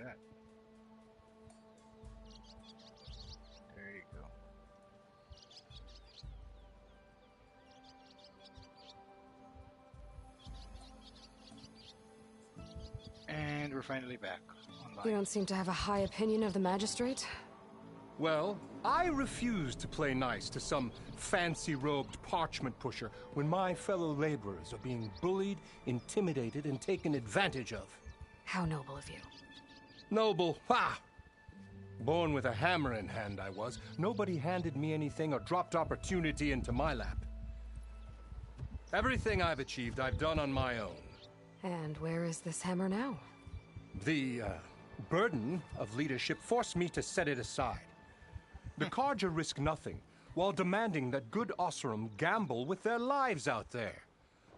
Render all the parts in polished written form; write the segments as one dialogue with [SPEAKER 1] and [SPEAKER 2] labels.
[SPEAKER 1] that? There you go. And we're finally back
[SPEAKER 2] You
[SPEAKER 1] online.
[SPEAKER 2] don't seem to have a high opinion of the magistrate?
[SPEAKER 3] Well, I refuse to play nice to some fancy-robed parchment pusher when my fellow laborers are being bullied, intimidated, and taken advantage of.
[SPEAKER 2] How noble of you.
[SPEAKER 3] Noble, ha! Born with a hammer in hand, I was. Nobody handed me anything or dropped opportunity into my lap. Everything I've achieved, I've done on my own.
[SPEAKER 2] And where is this hammer now?
[SPEAKER 3] The burden of leadership forced me to set it aside. The Carja risk nothing, while demanding that good Oseram gamble with their lives out there.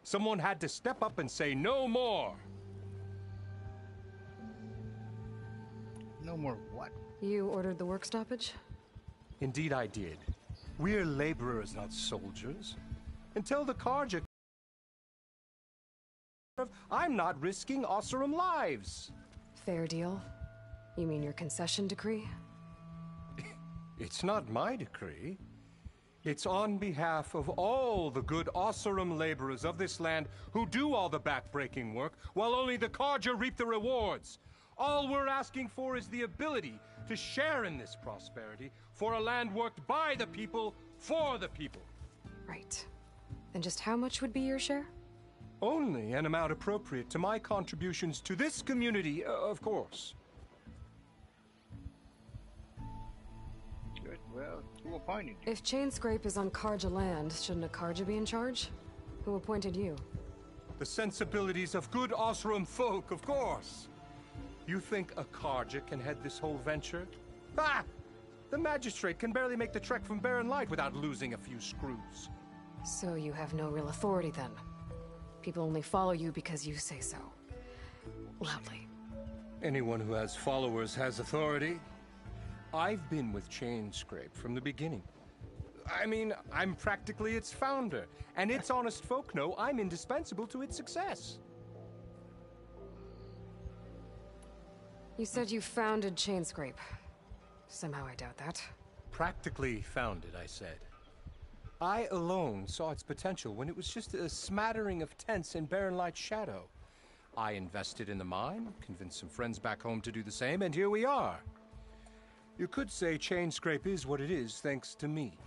[SPEAKER 3] Someone had to step up and say no more.
[SPEAKER 1] No more what?
[SPEAKER 2] You ordered the work stoppage?
[SPEAKER 3] Indeed I did. We're laborers, not soldiers. Until the Carja... I'm not risking Oseram lives.
[SPEAKER 2] Fair deal. You mean your concession decree?
[SPEAKER 3] It's not my decree. It's on behalf of all the good Oseram laborers of this land who do all the backbreaking work, while only the Carja reap the rewards. All we're asking for is the ability to share in this prosperity for a land worked by the people, for the people.
[SPEAKER 2] Right. Then just how much would be your share?
[SPEAKER 3] Only an amount appropriate to my contributions to this community, of course.
[SPEAKER 1] Good. Well, who appointed you?
[SPEAKER 2] If Chainscrape is on Karja land, shouldn't a Karja be in charge? Who appointed you?
[SPEAKER 3] The sensibilities of good Oseram folk, of course. You think a Carja can head this whole venture? Ha! The magistrate can barely make the trek from Barren Light without losing a few screws.
[SPEAKER 2] So you have no real authority then? People only follow you because you say so. Loudly.
[SPEAKER 3] Anyone who has followers has authority. I've been with Chainscrape from the beginning. I mean, I'm practically its founder, and its honest folk know I'm indispensable to its success.
[SPEAKER 2] You said you founded Chainscrape. Somehow I doubt that.
[SPEAKER 3] Practically founded, I said. I alone saw its potential when it was just a smattering of tents in Barren Light's shadow. I invested in the mine, convinced some friends back home to do the same, and here we are. You could say Chainscrape is what it is thanks to me.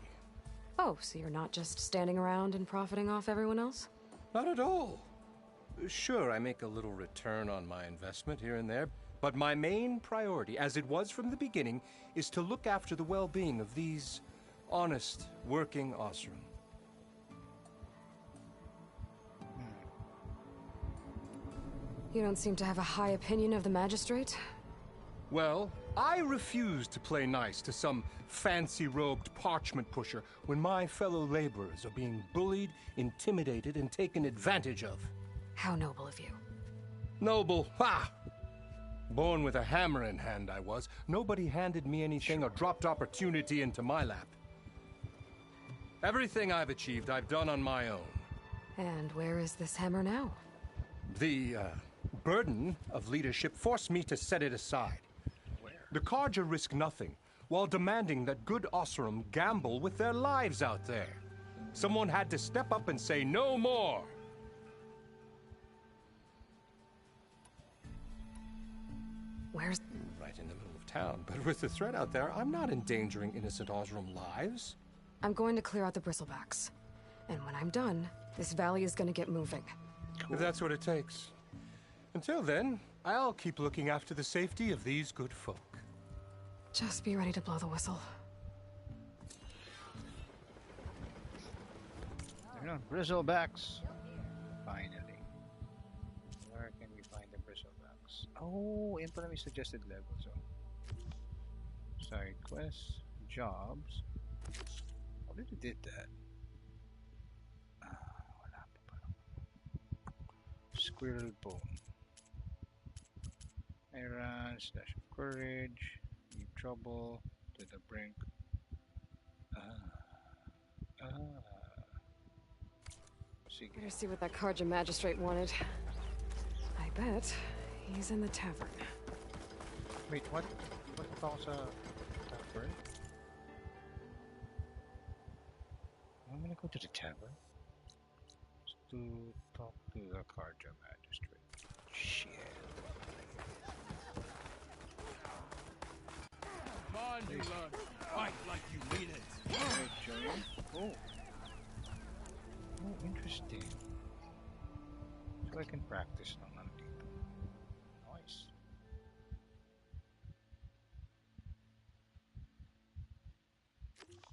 [SPEAKER 2] Oh, so you're not just standing around and profiting off everyone else?
[SPEAKER 3] Not at all. Sure, I make a little return on my investment here and there, but my main priority, as it was from the beginning, is to look after the well-being of these honest, working Oseram.
[SPEAKER 2] You don't seem to have a high opinion of the magistrate?
[SPEAKER 3] Well, I refuse to play nice to some fancy-robed parchment pusher when my fellow laborers are being bullied, intimidated, and taken advantage of.
[SPEAKER 2] How noble of you.
[SPEAKER 3] Noble, ha! Born with a hammer in hand, I was. Nobody handed me anything or dropped opportunity into my lap. Everything I've achieved, I've done on my own.
[SPEAKER 2] And where is this hammer now?
[SPEAKER 3] The burden of leadership forced me to set it aside. The Carja risk nothing, while demanding that good Oseram gamble with their lives out there. Someone had to step up and say no more.
[SPEAKER 2] Where's...
[SPEAKER 3] Right in the middle of town, but with the threat out there, I'm not endangering innocent Oseram lives.
[SPEAKER 2] I'm going to clear out the bristlebacks. And when I'm done, this valley is going to get moving.
[SPEAKER 3] If that's what it takes. Until then, I'll keep looking after the safety of these good folk.
[SPEAKER 2] Just be ready to blow the whistle.
[SPEAKER 1] You know, bristlebacks. Finally. Where can we find the bristlebacks? Oh, yun pala may suggested levels. Oh. Side quests, jobs. I already did that. Wala pa pala. Squirrel bone. Errands, dash of courage, need trouble, to the brink. Sige.
[SPEAKER 2] Better see what that Karja magistrate wanted. I bet he's in the tavern.
[SPEAKER 1] Wait, what? What pa ako sa tavern? I'm gonna go to the tavern. Just to talk to the Carja magistrate. Shit.
[SPEAKER 4] Come on, you lot. Fight like you mean it.
[SPEAKER 1] Alright, join. Oh. Oh, interesting. So I can practice ng ano dito. Nice.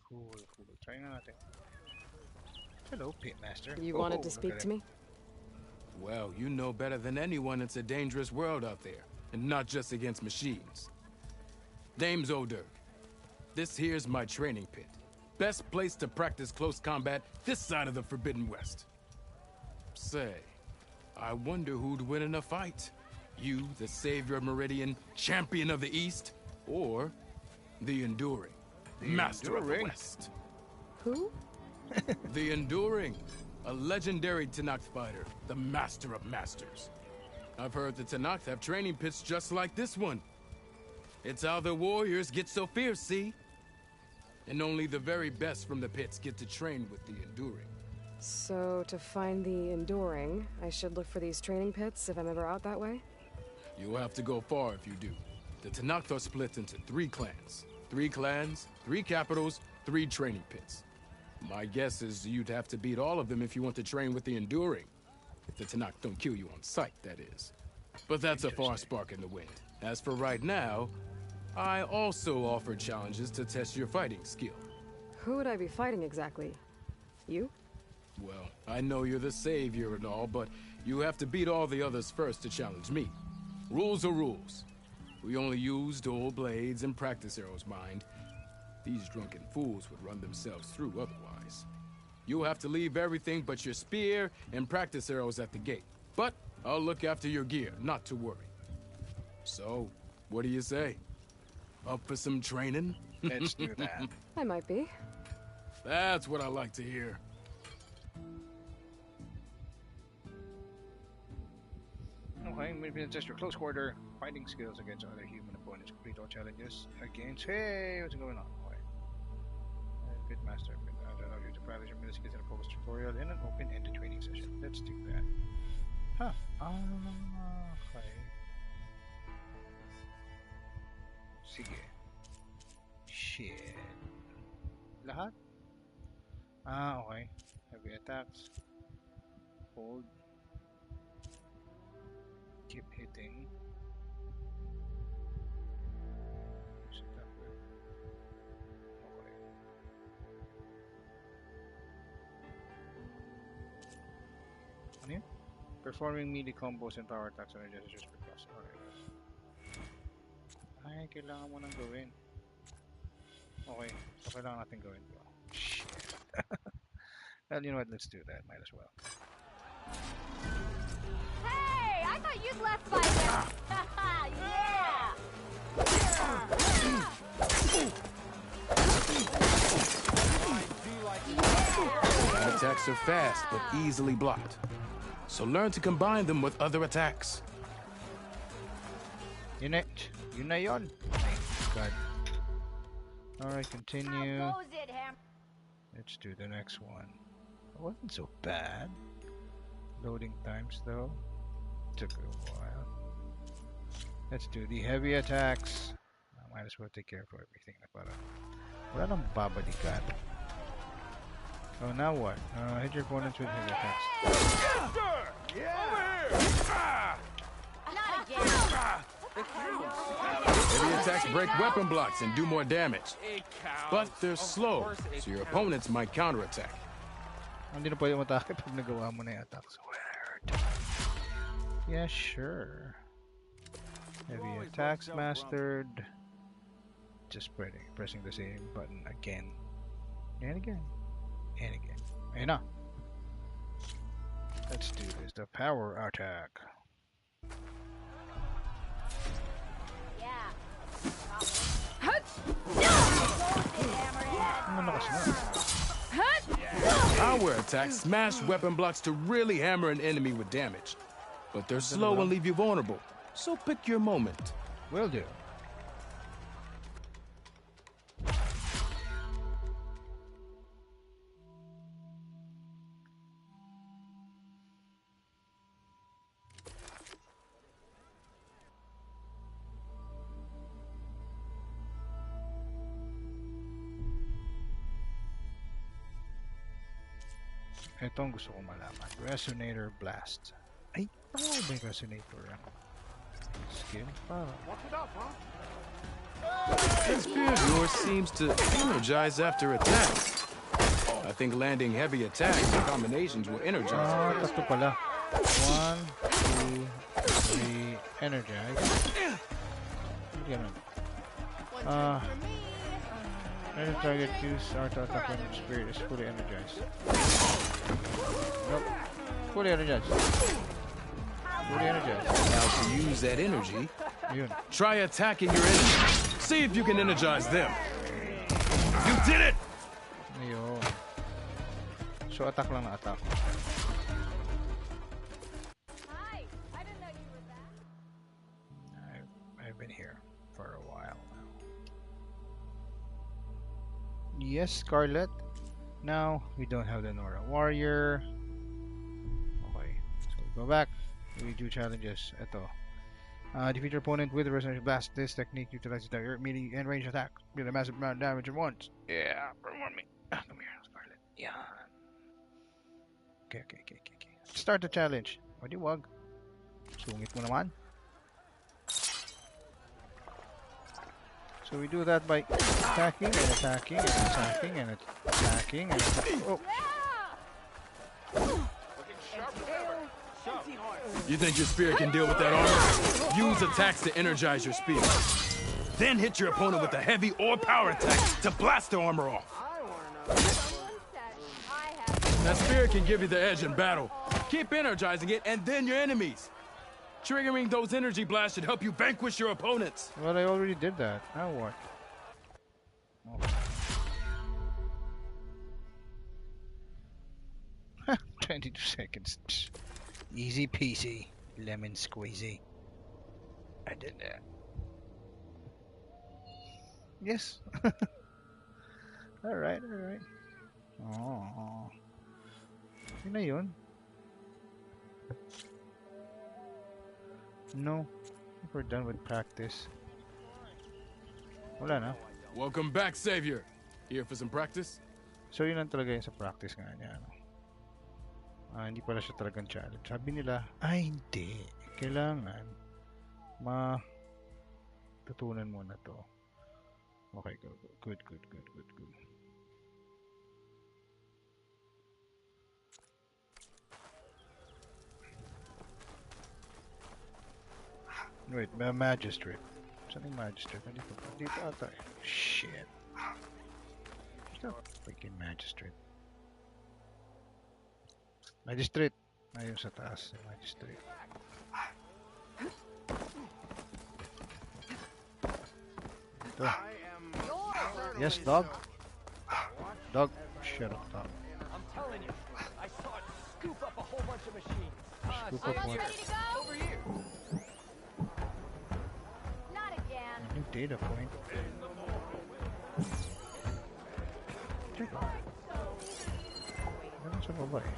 [SPEAKER 1] Cool, cool. Try nga natin. Hello, Pitmaster.
[SPEAKER 2] You wanted to
[SPEAKER 1] look
[SPEAKER 2] speak
[SPEAKER 1] at
[SPEAKER 2] to
[SPEAKER 1] it.
[SPEAKER 2] me?
[SPEAKER 4] Well, you know better than anyone it's a dangerous world out there, and not just against machines. Name's O'Dirk. This here's my training pit. Best place to practice close combat this side of the Forbidden West. Say, I wonder who'd win in a fight. You, the savior of Meridian, champion of the East, or the Enduring, master of the
[SPEAKER 1] Enduring?
[SPEAKER 4] West.
[SPEAKER 2] Who?
[SPEAKER 4] The Enduring, a legendary Tenakth fighter, the master of masters. I've heard the Tenakth have training pits just like this one. It's how the warriors get so fierce, see? And only the very best from the pits get to train with the Enduring.
[SPEAKER 2] So, to find the Enduring, I should look for these training pits if I'm ever out that way?
[SPEAKER 4] You'll have to go far if you do. The Tenakth are split into 3 clans. 3 clans, 3 capitals, 3 training pits. My guess is you'd have to beat all of them if you want to train with the Enduring. If the Tenakth don't kill you on sight, that is. But that's a far spark in the wind. As for right now, I also offer challenges to test your fighting skill.
[SPEAKER 2] Who would I be fighting exactly? You?
[SPEAKER 4] Well, I know you're the savior and all, but you have to beat all the others first to challenge me. Rules are rules. We only use dual blades and practice arrows, mind. These drunken fools would run themselves through otherwise. You'll have to leave everything but your spear and practice arrows at the gate. But I'll look after your gear, not to worry. So, what do you say? Up for some training?
[SPEAKER 1] Let's do that.
[SPEAKER 2] I might be.
[SPEAKER 4] That's what I like to hear.
[SPEAKER 1] Okay, maybe test your close quarter fighting skills against other human opponents. Complete all challenges against. Hey, what's going on? Okay. Pitmaster, I allow you to practice your middle skills in a focused tutorial in an open-ended training session. Let's do that. Huh. Okay. Sige. Shit. Lahat? Okay. Heavy attacks. Hold. Keep hitting. Is it that way? Okay. Ano yun? Performing melee combos and power attacks on gestures per class. Okay. Ay, kailangan mo nang gawin. Okay. So, kailangan natin gawin to. Shit. Well, you know what? Let's do that. Might as well.
[SPEAKER 5] Hey, I thought you'd left by now. Yeah!
[SPEAKER 4] Side attacks are fast, but easily blocked. So learn to combine them with other attacks.
[SPEAKER 1] Yun na yun. God. Alright, continue.
[SPEAKER 5] How goes it, Ham?
[SPEAKER 1] Let's do the next one. It wasn't so bad. Loading times though. Took a while. Let's do the heavy attacks. I might as well take care of everything. Wala nang babalikan. So now what? Hit your opponents with heavy attacks.
[SPEAKER 5] Not again.
[SPEAKER 4] Heavy attacks break weapon blocks and do more damage. But they're slow, so your opponents might counterattack.
[SPEAKER 1] Hindi na pwede matake pag nagawa mo na yung attacks. Weird. Yeah, sure. Heavy attacks mastered. Just pressing the same button again. And again. And again. Ayun na. Let's do this. The power attack.
[SPEAKER 5] Yeah.
[SPEAKER 1] Ang lakas na.
[SPEAKER 4] Power attacks smash weapon blocks to really hammer an enemy with damage. But they're slow and leave you vulnerable, so pick your moment.
[SPEAKER 1] Will do. Itong gusto ko malaman. Resonator Blast. Ay, may resonator yan. Skill?
[SPEAKER 4] That spear of yours seems to energize after attacks. I think landing heavy attacks and combinations will energize it.
[SPEAKER 1] Tatlo pala. 1, 2, 3, energize. Ganun. Any target use auto attack when spirit is fully energized. Nope. Fully energized. Fully energized.
[SPEAKER 4] Now to use that energy,
[SPEAKER 1] Yun.
[SPEAKER 4] try attacking your enemy. See if you can energize them. You did it!
[SPEAKER 1] Ayun. So attack lang na attack.
[SPEAKER 5] Hi, I didn't know you were back.
[SPEAKER 1] I've been here for a while now. Yes, Scarlet. Now we don't have the Nora Warrior. Okay, so we go back. We do challenges. Ito. Defeat your opponent with a Resonator Blast. This technique utilizes direct melee and range attack. Deal a massive amount of damage at once. Yeah, remind me. Come here, Scarlet. Yeah. Okay. Start the challenge. Wadi wag. Sungit mo naman. So we do that by attacking and attacking and attacking and attacking and attacking. Oh,
[SPEAKER 4] You think your spear can deal with that armor? Use attacks to energize your spear. Then hit your opponent with a heavy or power attack to blast the armor off.
[SPEAKER 5] Someone said I have.
[SPEAKER 4] That spear can give you the edge in battle. Keep energizing it and then your enemies. Triggering those energy blasts should help you vanquish your opponents.
[SPEAKER 1] well, I already did that. Now what? Oh. 22 seconds. Psh. Easy peasy. Lemon squeezy. I did that. Yes. Alright. Oh. Yun na yun. No. We're done with practice. Wala na.
[SPEAKER 4] Welcome back, Savior. Here for some practice?
[SPEAKER 1] So yun lang talaga yun sa practice nga niya. No? Hindi pala siya talagang challenge. Sabi nila, hindi. Kailangan tutunan mo na to. Okay, good. Wait, magistrate. Something magistrate. Dito ata eh. Shit. What's that freaking magistrate? Magistrate. Ayun sa taas. Magistrate. Ito. Yes, dog? Dog. Shut up, dog.
[SPEAKER 6] I'm telling you, I saw it scoop up a whole bunch of machines.
[SPEAKER 1] Scoop up
[SPEAKER 5] Almost
[SPEAKER 1] what?
[SPEAKER 5] ready to go?
[SPEAKER 6] Over here.
[SPEAKER 5] Not again.
[SPEAKER 1] New data point. Check. Meron sa baba eh.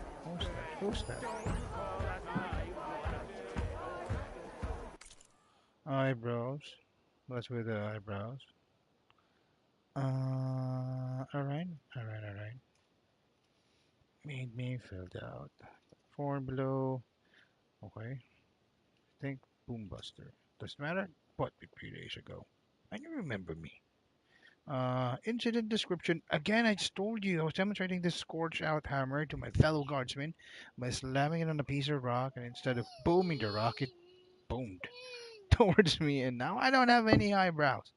[SPEAKER 1] Who's that? Eyebrows. What's with the eyebrows? Alright. Made me filled out. Form below. Okay. Think Boombuster. Doesn't matter. But with 3 days ago. And you remember me. Incident description. Again, I just told you I was demonstrating this scorched out hammer to my fellow guardsmen by slamming it on a piece of rock, and instead of booming the rock, it boomed towards me, and now I don't have any eyebrows.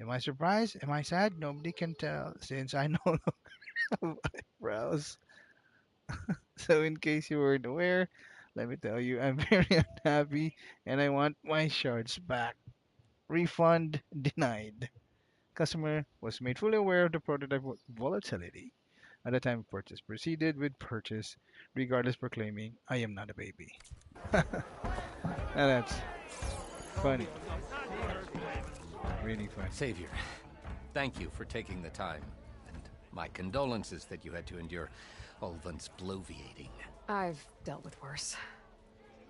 [SPEAKER 1] Am I surprised? Am I sad? Nobody can tell since I no longer have eyebrows. So in case you weren't aware, let me tell you, I'm very unhappy and I want my shards back. Refund denied. Customer was made fully aware of the prototype volatility at the time of purchase. Proceeded with purchase, regardless proclaiming, I am not a baby. Now that's funny. Really funny.
[SPEAKER 7] Savior, thank you for taking the time. And my condolences that you had to endure Ulvan's bloviating.
[SPEAKER 2] I've dealt with worse.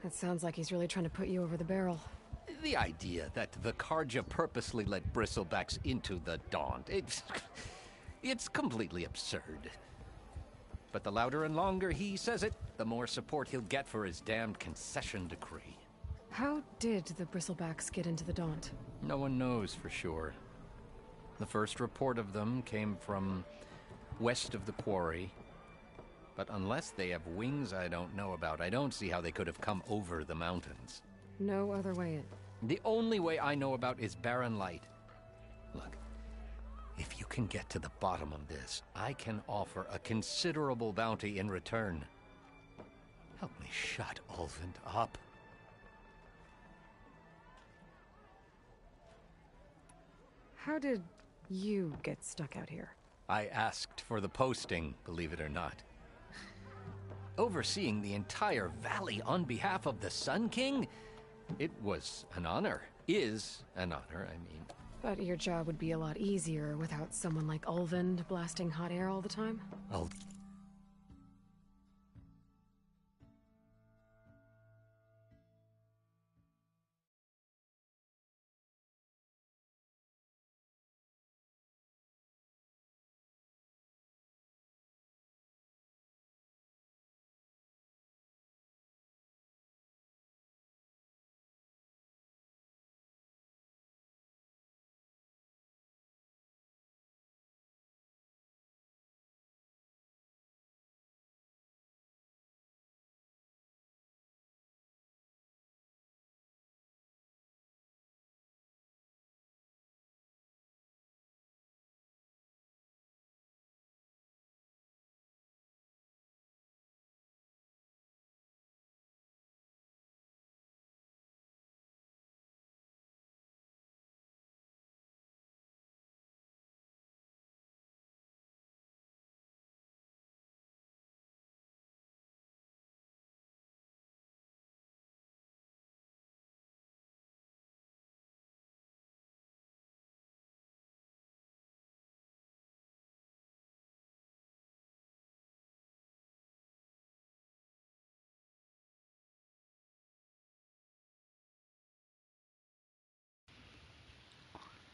[SPEAKER 2] It sounds like he's really trying to put you over the barrel.
[SPEAKER 7] The idea that the Carja purposely let Bristlebacks into the Daunt, it's completely absurd. But the louder and longer he says it, the more support he'll get for his damned concession decree.
[SPEAKER 2] How did the Bristlebacks get into the Daunt?
[SPEAKER 7] No one knows for sure. The first report of them came from west of the quarry. But unless they have wings I don't know about, I don't see how they could have come over the mountains.
[SPEAKER 2] No other way in.
[SPEAKER 7] The only way I know about is Barren Light. Look, if you can get to the bottom of this, I can offer a considerable bounty in return. Help me shut Ulvund up.
[SPEAKER 2] How did you get stuck out here?
[SPEAKER 7] I asked for the posting, believe it or not. Overseeing the entire valley on behalf of the Sun King? It was an honor. Is an honor, I mean.
[SPEAKER 2] But your job would be a lot easier without someone like Ulvund blasting hot air all the time?
[SPEAKER 7] I'll...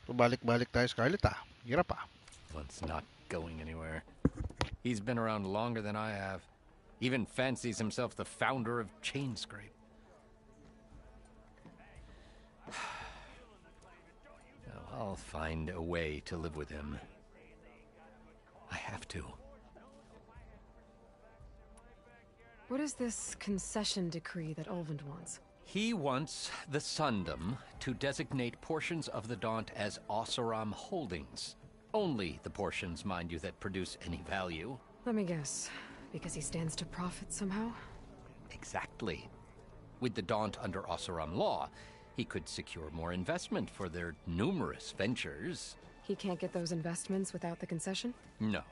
[SPEAKER 1] Balik-balik tayo, Scarlet Hirap
[SPEAKER 7] Ulvund's not going anywhere. He's been around longer than I have. Even fancies himself the founder of Chainscrape. I'll find a way to live with him. I have to.
[SPEAKER 2] What is this concession decree that Ulvund wants?
[SPEAKER 7] He wants the Sundom to designate portions of the Daunt as Oseram holdings. Only the portions, mind you, that produce any value.
[SPEAKER 2] Let me guess. Because he stands to profit somehow?
[SPEAKER 7] Exactly. With the Daunt under Oseram law, he could secure more investment for their numerous ventures.
[SPEAKER 2] He can't get those investments without the concession?
[SPEAKER 7] No.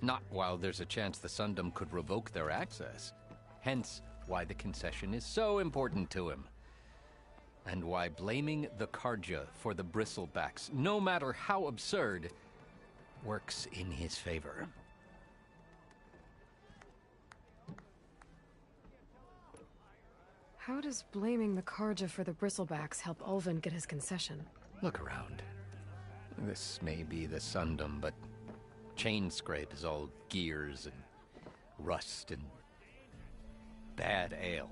[SPEAKER 7] Not while there's a chance the Sundom could revoke their access. Hence, why the concession is so important to him. And why blaming the Carja for the Bristlebacks, no matter how absurd, works in his favor.
[SPEAKER 2] How does blaming the Carja for the Bristlebacks help Ulvund get his concession?
[SPEAKER 7] Look around. This may be the Sundom, but Chainscrape is all gears and rust and bad ale.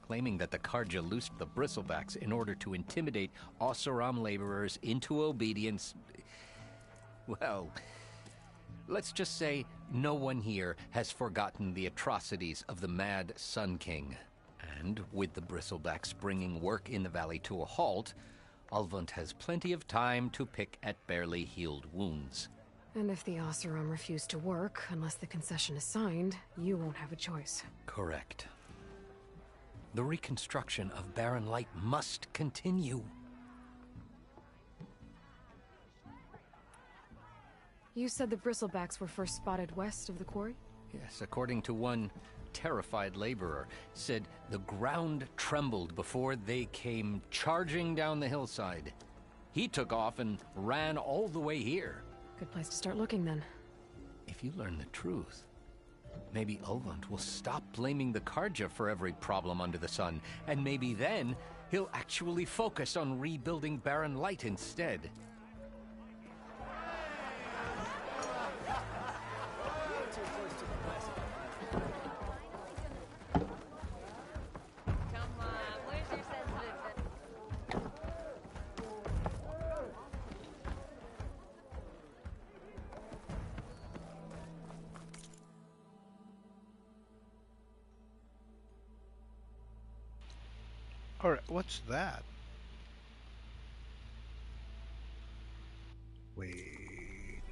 [SPEAKER 7] Claiming that the Carja loosed the Bristlebacks in order to intimidate Oseram laborers into obedience. Well, let's just say no one here has forgotten the atrocities of the Mad Sun King. And with the Bristlebacks bringing work in the valley to a halt, Ulvund has plenty of time to pick at barely healed wounds.
[SPEAKER 2] And if the Oseram refuse to work, unless the concession is signed, you won't have a choice.
[SPEAKER 7] Correct. The reconstruction of Barren Light must continue.
[SPEAKER 2] You said the Bristlebacks were first spotted west of the quarry?
[SPEAKER 7] Yes, according to one terrified laborer, said the ground trembled before they came charging down the hillside. He took off and ran all the way here.
[SPEAKER 2] Good place to start looking, then.
[SPEAKER 7] If you learn the truth, maybe Ulvund will stop blaming the Carja for every problem under the sun, and maybe then he'll actually focus on rebuilding Barren Light instead.
[SPEAKER 1] Alright, what's that? Wait.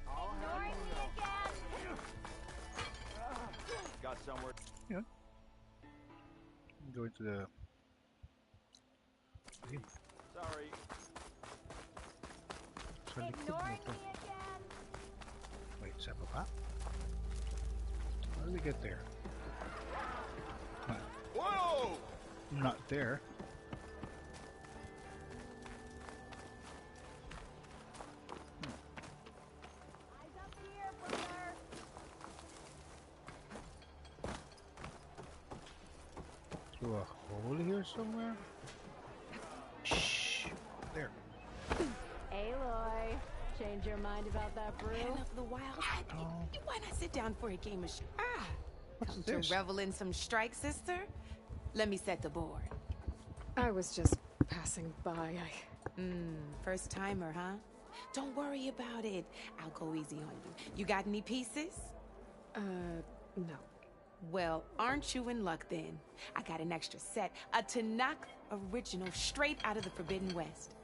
[SPEAKER 5] Ignoring me again?
[SPEAKER 6] Got somewhere.
[SPEAKER 1] Yeah. Go into the.
[SPEAKER 6] Sorry.
[SPEAKER 1] Sa likod
[SPEAKER 5] Ignoring
[SPEAKER 1] nito.
[SPEAKER 5] me again?
[SPEAKER 1] Wait, sa baba? How do we get there?
[SPEAKER 6] Whoa!
[SPEAKER 1] Not there.
[SPEAKER 5] Eyes up here, brother.
[SPEAKER 1] Through a hole here somewhere? Shh. There.
[SPEAKER 5] Aloy, change your mind about that brew?
[SPEAKER 8] Man of the wild. Why not sit down for a game of
[SPEAKER 1] What's
[SPEAKER 8] come
[SPEAKER 1] this?
[SPEAKER 8] to revel in some strike, sister? Let me set the board.
[SPEAKER 2] I was just passing by.
[SPEAKER 8] First timer, huh? Don't worry about it. I'll go easy on you. You got any pieces?
[SPEAKER 2] No.
[SPEAKER 8] Well, aren't you in luck then? I got an extra set, a Tanakh original straight out of the Forbidden West.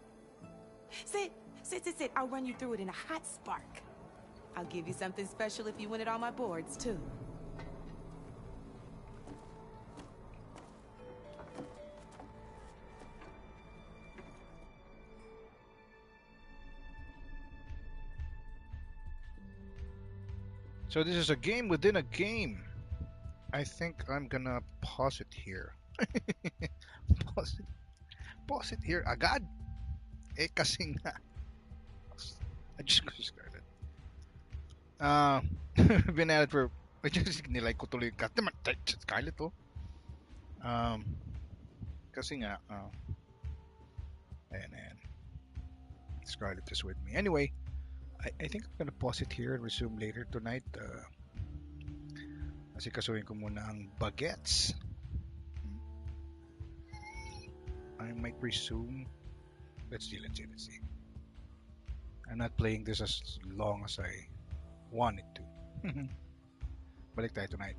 [SPEAKER 8] Sit. I'll run you through it in a hot spark. I'll give you something special if you win at all my boards, too.
[SPEAKER 1] So this is a game within a game. I think I'm gonna pause it here. Pause it here agad. Eh kasi nga. I just started. Been at it for I just nilike ko tuloy ka. Scarlet to. Kasi nga and Scarlet is with me. Anyway, I think I'm gonna pause it here and resume later tonight. Kasi kasuhin ko muna ang bagets. I might resume. Let's see. I'm not playing this as long as I wanted to. Balik tayo tonight.